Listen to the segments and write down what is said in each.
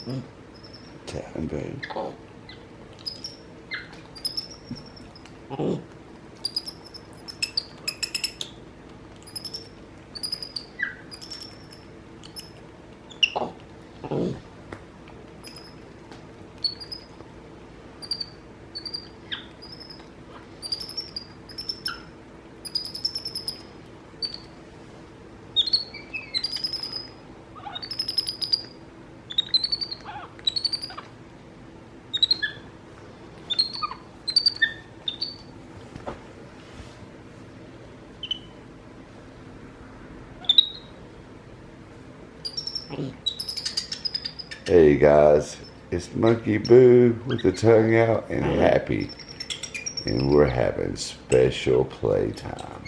Tell him, babe. Hey guys, it's Monkey Boo with the tongue out and Happy, and we're having special playtime.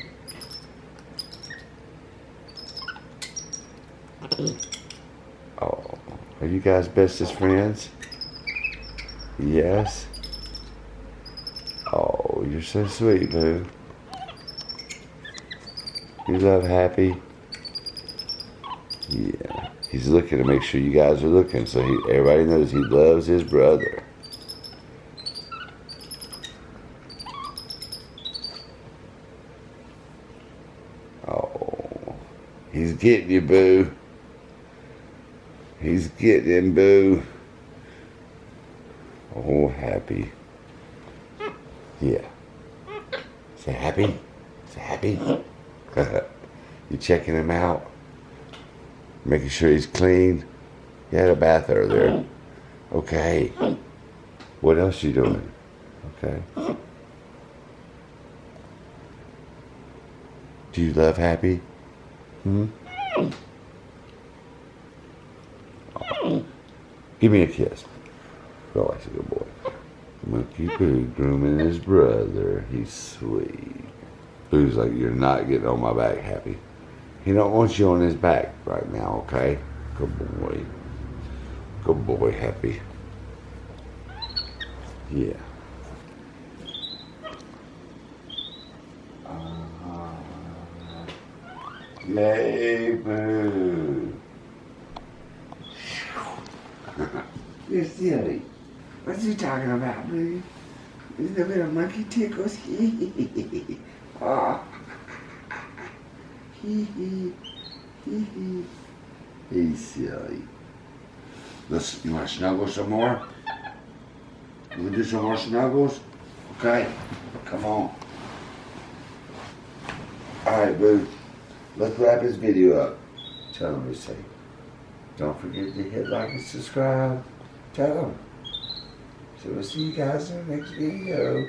Oh, are you guys bestest friends? Yes? Oh, you're so sweet, Boo. You love Happy? Yeah. He's looking to make sure you guys are looking so everybody knows he loves his brother. Oh, he's getting you, Boo. He's getting him, Boo. Oh, Happy. Yeah. Say Happy. Say Happy. You checking him out? Making sure he's clean. You had a bath earlier. Okay. What else you doing? Okay. Do you love Happy? Hmm? Oh. Give me a kiss. Oh, that's a good boy. Monkey Boo grooming his brother. He's sweet. Boo's like, you're not getting on my back, Happy. He don't want you on his back right now, okay? Good boy. Good boy, Happy. Yeah. Yay, Boo. You're silly. What's he talking about, Boo? Is the little monkey tickles? Oh. Hee. He's silly. You want to snuggle some more? You want to do some more snuggles? Okay, come on. Alright, Boo. Let's wrap this video up. Tell him to say. Don't forget to hit like and subscribe. Tell him. So we'll see you guys in the next video.